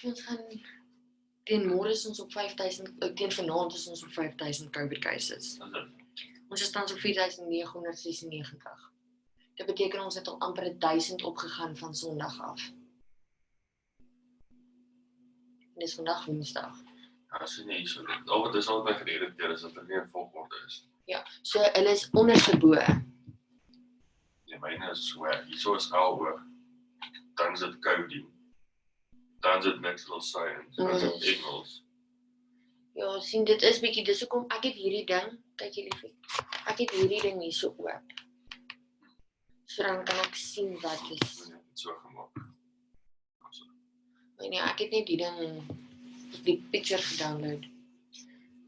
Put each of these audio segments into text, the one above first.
ons gaan teen môre is ons op 5000, teen vanaand is ons op 5000 COVID cases. Ons is tans op 4996. Dit beteken ons het al amper 1000 opgegaan van Sondag af. En dis vandag Woensdag. Ja, so nie, so al wat is al wat my geïrriteer is dat er nie 'n volgorde is. Ja, so hulle is onderste-bo. Ja, myne is so, hierso is L hoog, dan is dit coding, dan is dit natural science, dan is dit Engels. Ja, sien, dit is bietjie, dis hoekom ek het hierdie ding, kyk hier liefie, ek het hierdie ding hier so oop. So dan kan ek sien wat is. Ja, dit so gemaak. Nee, ek het net die ding, die picture gedownload.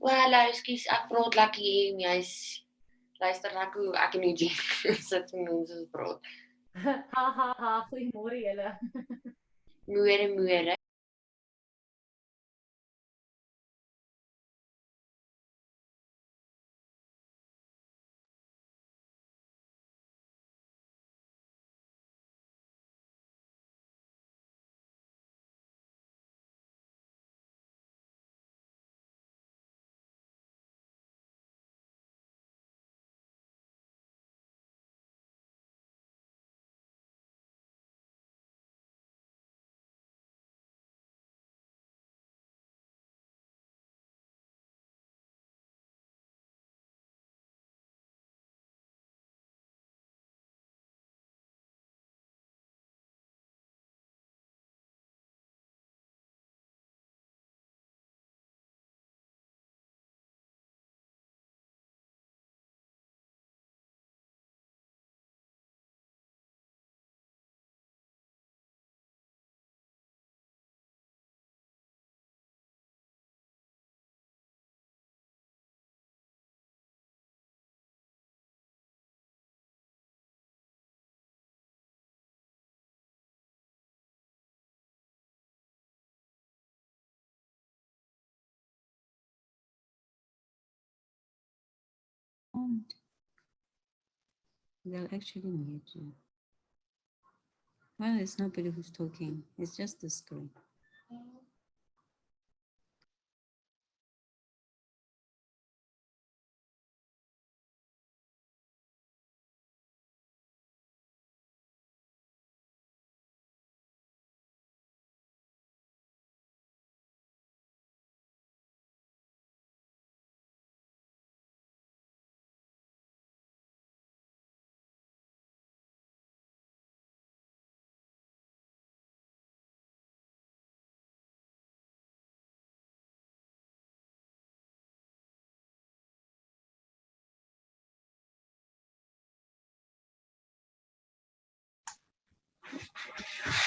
Hallo, ekskuus, ek praat lekker hier en jy's luister lekker hoe ek en Eugene sit en ons praat. Ha, goeiemôre julle. Môre. They'll actually mute you. Well, it's nobody who's talking. It's just the screen.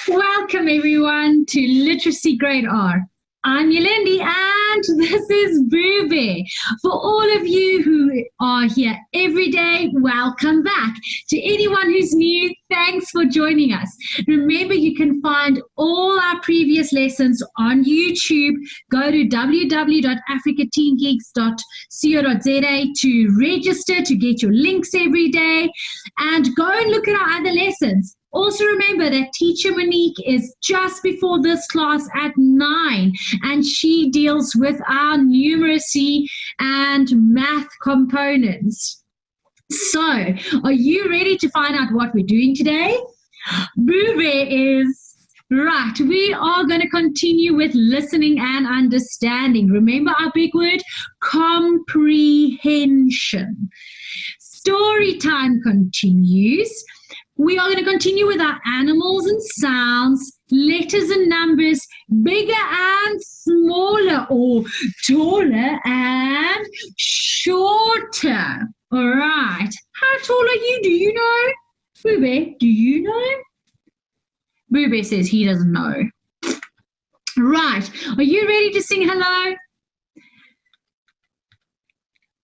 Welcome everyone to Literacy Grade R. I'm Yolandi and this is Booby. For all of you who are here every day, welcome back. To anyone who's new, thanks for joining us. Remember, you can find all our previous lessons on YouTube. Go to www.africateengeeks.co.za to register, to get your links every day, and go and look at our other lessons. Also remember that Teacher Monique is just before this class at 9, and she deals with our numeracy and math components. So, are you ready to find out what we're doing today? Boobe is right. We are going to continue with listening and understanding. Remember our big word? Comprehension. Story time continues. We are going to continue with our animals and sounds, letters and numbers, bigger and smaller, or taller and shorter. All right. How tall are you? Do you know? Boobe, do you know? Boobe says he doesn't know. Right. Are you ready to sing hello?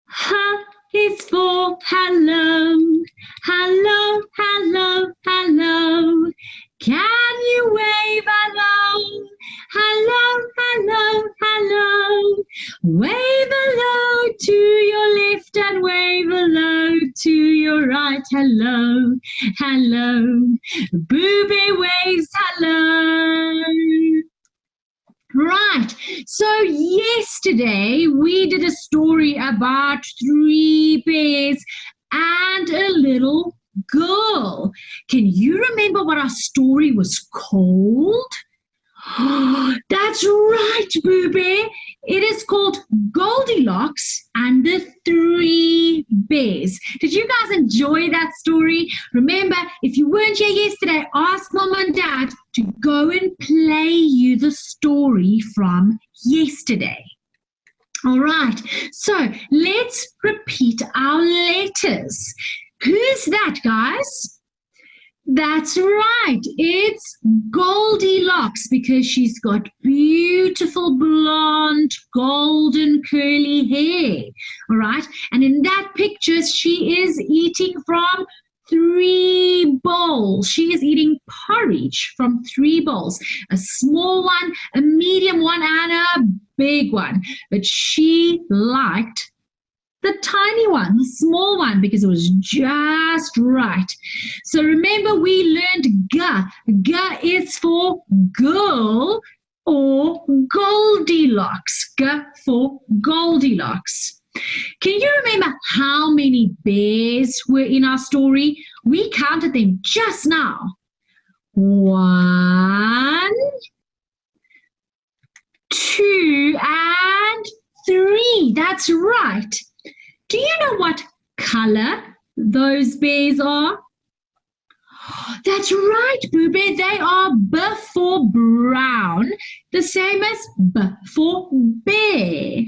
Ha is for hello. Hello, hello, hello. Can you wave hello? Hello, hello, hello. Wave hello to your left and wave hello to your right. Hello, hello. Booby waves hello. right. So yesterday we did a story about 3 bears and a little girl. Can you remember what our story was called? That's right, Boo Bear. It is called Goldilocks and the 3 Bears. Did you guys enjoy that story? Remember, if you weren't here yesterday, ask Mom and Dad to go and play you the story from yesterday. All right, so let's repeat our letters. Who's that, guys? That's right, it's Goldilocks because she's got beautiful blonde, golden, curly hair. All right, and in that picture, she is eating from 3 bowls. She is eating porridge from 3 bowls, a small one, a medium one, and a big one. But she liked the tiny one, the small one, because it was just right. So remember, we learned G. G is for girl or Goldilocks. G for Goldilocks. Can you remember how many bears were in our story? We counted them just now. 1, 2, and 3. That's right. Do you know what color those bears are? That's right, Boo Bear. They are B for brown, the same as B for bear.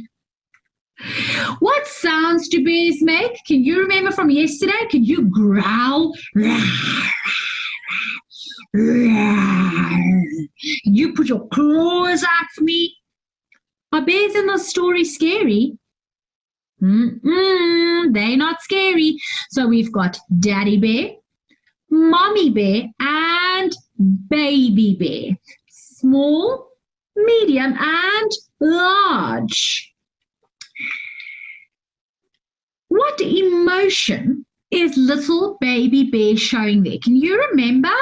What sounds do bears make? Can you remember from yesterday? Can you growl? Can you put your claws out for me? Are bears in the story scary? They're not scary. So we've got Daddy Bear, Mommy Bear, and Baby Bear. Small, medium, and large. What emotion is little Baby Bear showing there? Can you remember?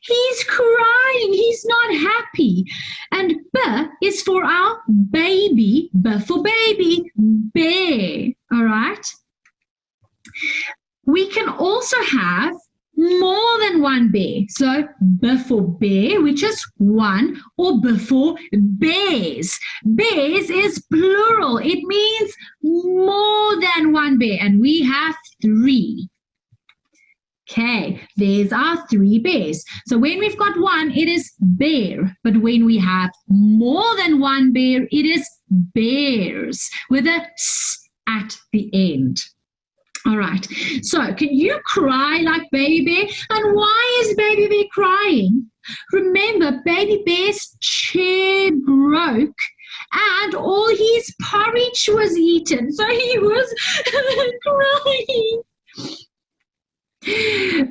He's crying. He's not happy. And B is for our baby. B for baby. Bear. All right. We can also have more than one bear. So B for bear, which is 1, or B for bears. Bears is plural. It means more than one bear. And we have 3. Okay, there's our 3 bears. So when we've got 1, it is bear. But when we have more than 1 bear, it is bears with a S at the end. All right, so can you cry like Baby Bear? And why is Baby Bear crying? Remember, Baby Bear's chair broke and all his porridge was eaten. So he was crying.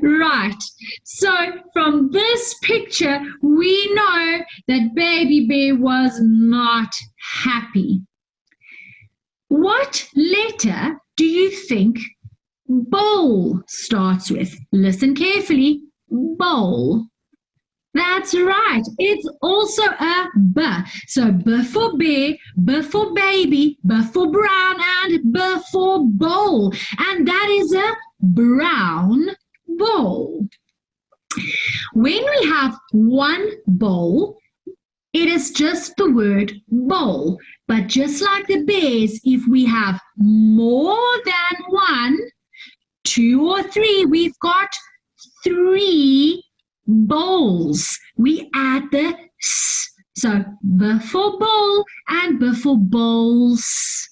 Right, so from this picture, we know that Baby Bear was not happy. What letter do you think bowl starts with? Listen carefully, bowl. That's right, it's also a B. So B for bear, B for baby, B for brown, and B for bowl. And that is a brown bowl. When we have 1 bowl, it is just the word bowl. But just like the bears, if we have more than 1, 2 or 3, we've got 3 bowls. We add the S. So B for bowl and B for bowls.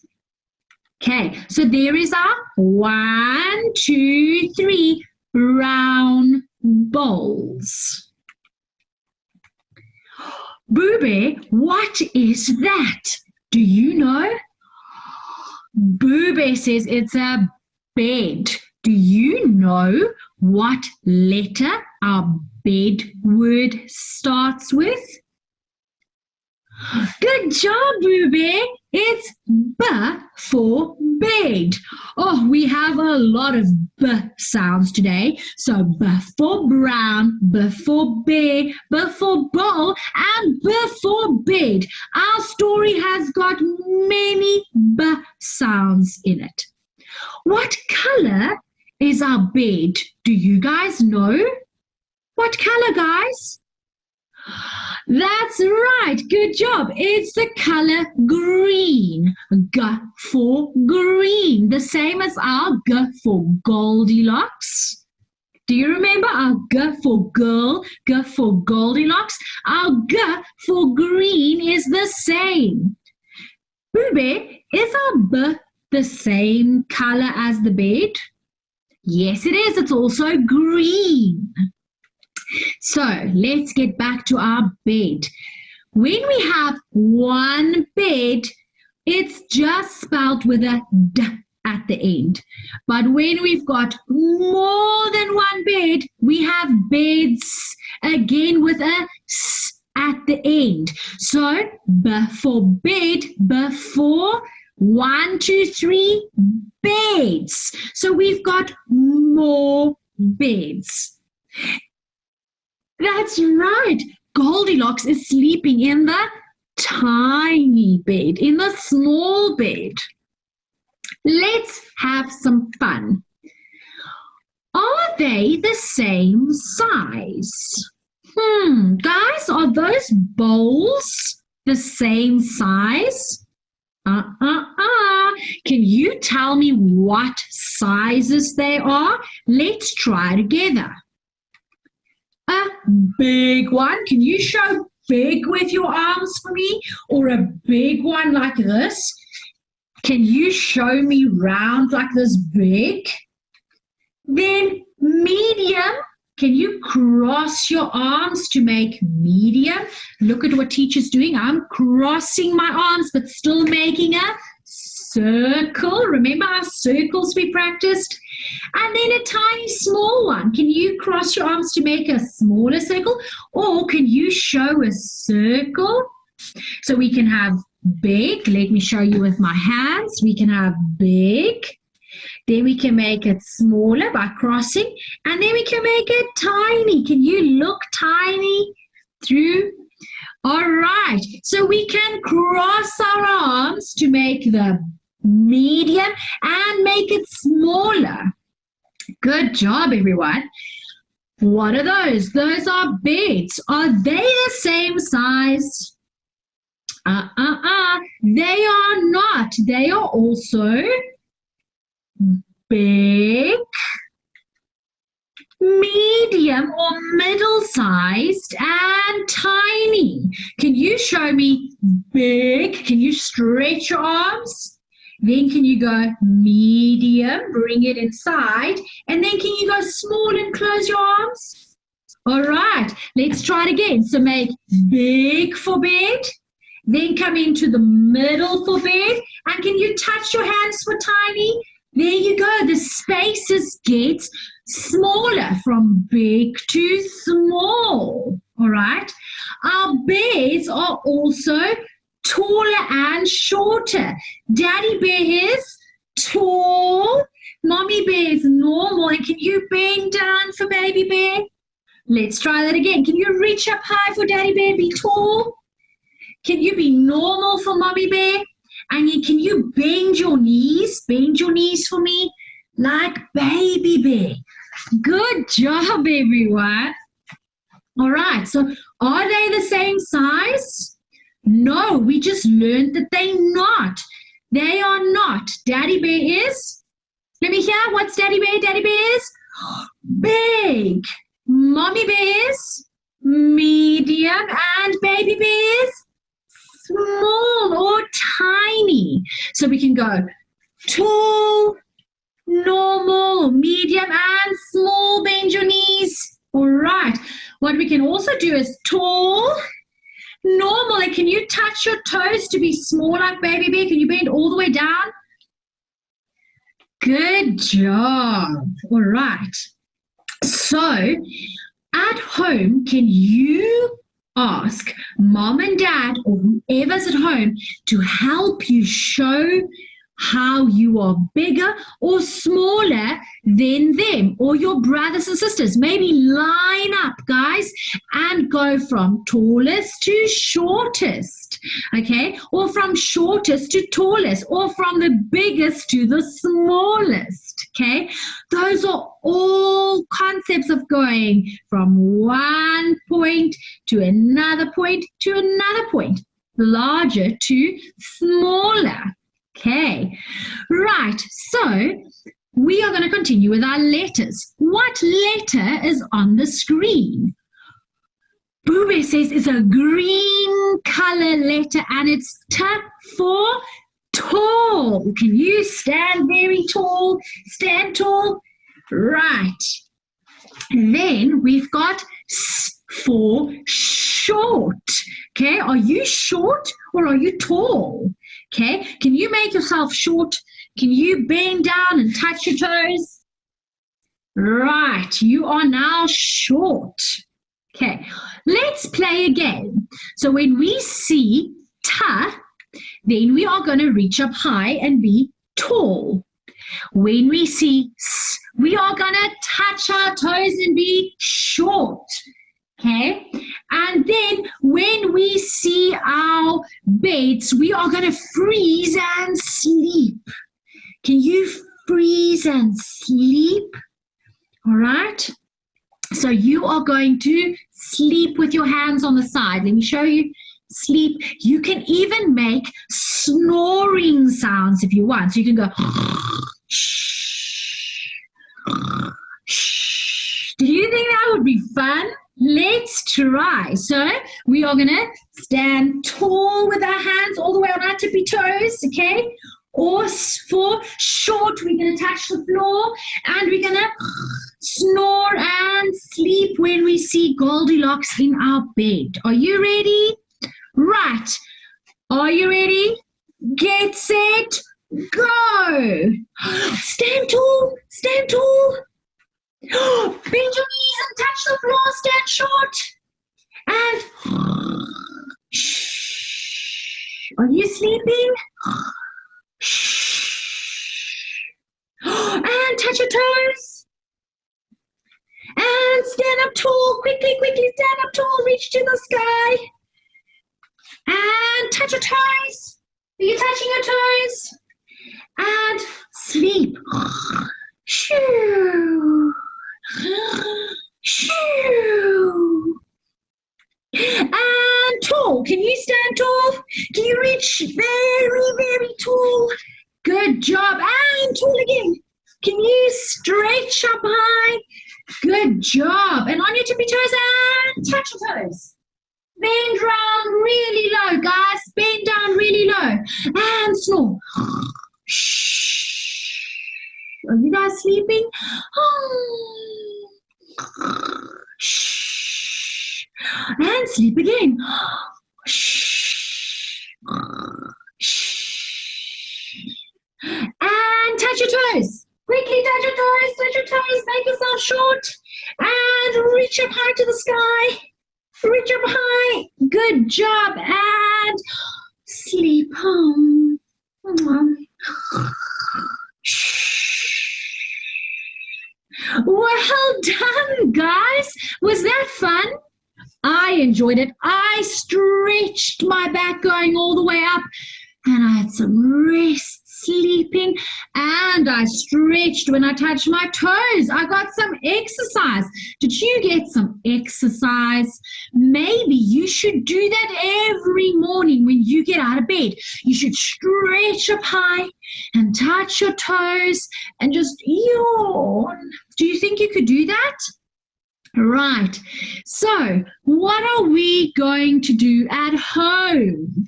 Okay, so there is our 1, 2, 3 brown bowls. Boo Bear, what is that? Do you know? Boo Bear says it's a bed. Do you know what letter our bed word starts with? Good job, Ruby. It's B for bed. Oh, we have a lot of B sounds today. So B for brown, B for bear, B for bowl, and B for bed. Our story has got many B sounds in it. What color is our bed? Do you guys know? What color, guys? That's right. Good job. It's the color green. G for green. The same as our G for Goldilocks. Do you remember our G for girl, G for Goldilocks? Our G for green is the same. Bube, is our B the same color as the bed? Yes, it is. It's also green. So let's get back to our bed. When we have one bed, it's just spelled with a D at the end. But when we've got more than one bed, we have beds again with a S at the end. So B for bed, B for 1, 2, 3 beds. So we've got more beds. That's right. Goldilocks is sleeping in the tiny bed, in the small bed. Let's have some fun. Are they the same size? Guys, are those bowls the same size? Can you tell me what sizes they are? Let's try together. A big one. Can you show big with your arms for me? Or a big one like this? Can you show me round like this big? Then medium. Can you cross your arms to make medium? Look at what teacher's doing. I'm crossing my arms but still making a circle. Remember our circles we practiced? And then a tiny small one. Can you cross your arms to make a smaller circle? Or can you show a circle? So we can have big. Let me show you with my hands. We can have big. Then we can make it smaller by crossing. And then we can make it tiny. Can you look tiny through? All right. So we can cross our arms to make the medium and make it smaller. Good job, everyone. What are those? Those are beds. Are they the same size? They are not. They are also big, medium or middle-sized, and tiny. Can you show me big? Can you stretch your arms? Then can you go medium, bring it inside, and then can you go small and close your arms? All right, let's try it again. So make big for bed, then come into the middle for bed, and can you touch your hands for tiny? There you go. The spaces get smaller from big to small. All right. Our bears are also taller and shorter. Daddy bear is tall. Mommy bear is normal. And can you bend down for baby bear? Let's try that again. Can you reach up high for daddy bear and be tall? Can you be normal for mommy bear? And can you bend your knees? Bend your knees for me like baby bear. Good job, everyone. All right, so are they the same size? No, we just learned that they're not. They are not. Daddy bear is? Let me hear. What's daddy bear? Daddy bear is big. Mommy bear is medium. And baby bear is small or tiny. So we can go tall, normal, medium, and small. Bend your knees. All right. What we can also do is tall, normal. And can you touch your toes to be small like baby bear? Can you bend all the way down? Good job. All right. So at home, can you ask mom and dad or whoever's at home to help you show how you are bigger or smaller than them or your brothers and sisters. Maybe line up, guys, and go from tallest to shortest, okay? Or from shortest to tallest, or from the biggest to the smallest, okay? Those are all concepts of going from one point to another point to another point, larger to smaller. Okay, right, so we are going to continue with our letters. What letter is on the screen? Bube says it's a green color letter and it's T for tall. Can you stand very tall? Stand tall? Right. And then we've got S for short. Okay, are you short or are you tall? Okay, can you make yourself short? Can you bend down and touch your toes? Right, you are now short. Okay, let's play again. So when we see ta, then we are going to reach up high and be tall. When we see s, we are going to touch our toes and be short. Okay, and then when we see our beds, we are going to freeze and sleep. Can you freeze and sleep? All right. So you are going to sleep with your hands on the side. Let me show you. Sleep. You can even make snoring sounds if you want. So you can go shh, shh. Do you think that would be fun? Let's try. So we are going to stand tall with our hands all the way on our tippy toes, okay? Or for short, we're going to touch the floor and we're going to snore and sleep when we see Goldilocks in our bed. Are you ready? Right. Are you ready? Get set, go. Stand tall, stand tall. Bend your knees and touch the floor, stand short. And shh. Are you sleeping? Shh. And touch your toes. And stand up tall, quickly, quickly stand up tall, reach to the sky. And touch your toes. Are you touching your toes? And sleep. Shoo. Shoo. And tall. Can you stand tall? Can you reach very, very tall? Good job. And tall again. Can you stretch up high? Good job. And on your tippy toes and touch your toes. Bend down really low, guys. Bend down really low. And snore. Shh. Are you guys sleeping? Shh. And sleep again. Shh. Shh. And touch your toes. Quickly touch your toes, touch your toes. Make yourself short. And reach up high to the sky. Reach up high. Good job. And sleep home. Well done, guys. Was that fun? I enjoyed it. I stretched my back going all the way up and I had some rest sleeping and I stretched when I touched my toes. I got some exercise. Did you get some exercise? Maybe you should do that every morning when you get out of bed. You should stretch up high and touch your toes and just yawn. Do you think you could do that? Right. So what are we going to do at home?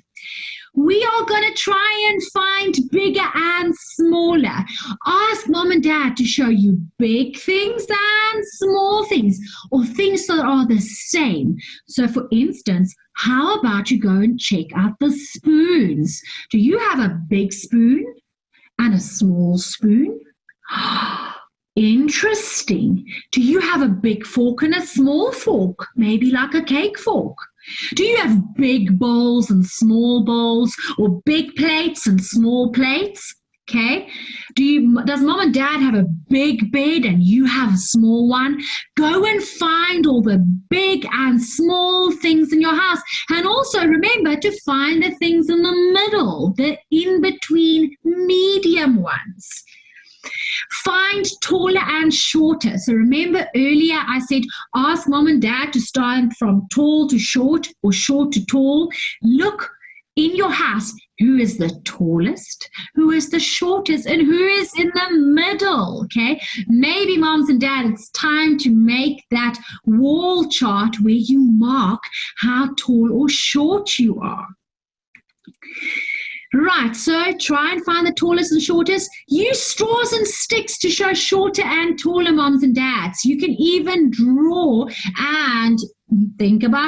We are going to try and find bigger and smaller. Ask mom and dad to show you big things and small things, or things that are the same. So for instance, how about you go and check out the spoons? Do you have a big spoon and a small spoon? Interesting. Do you have a big fork and a small fork? Maybe like a cake fork. Do you have big bowls and small bowls, or big plates and small plates? Okay. Does mom and dad have a big bed and you have a small one? Go and find all the big and small things in your house. And also remember to find the things in the middle, the in-between medium ones. Find taller and shorter. So remember earlier I said ask mom and dad to start from tall to short or short to tall. Look in your house, who is the tallest, who is the shortest, and who is in the middle, okay? Maybe moms and dads, it's time to make that wall chart where you mark how tall or short you are. Right, so try and find the tallest and shortest. Use straws and sticks to show shorter and taller moms and dads. You can even draw and think about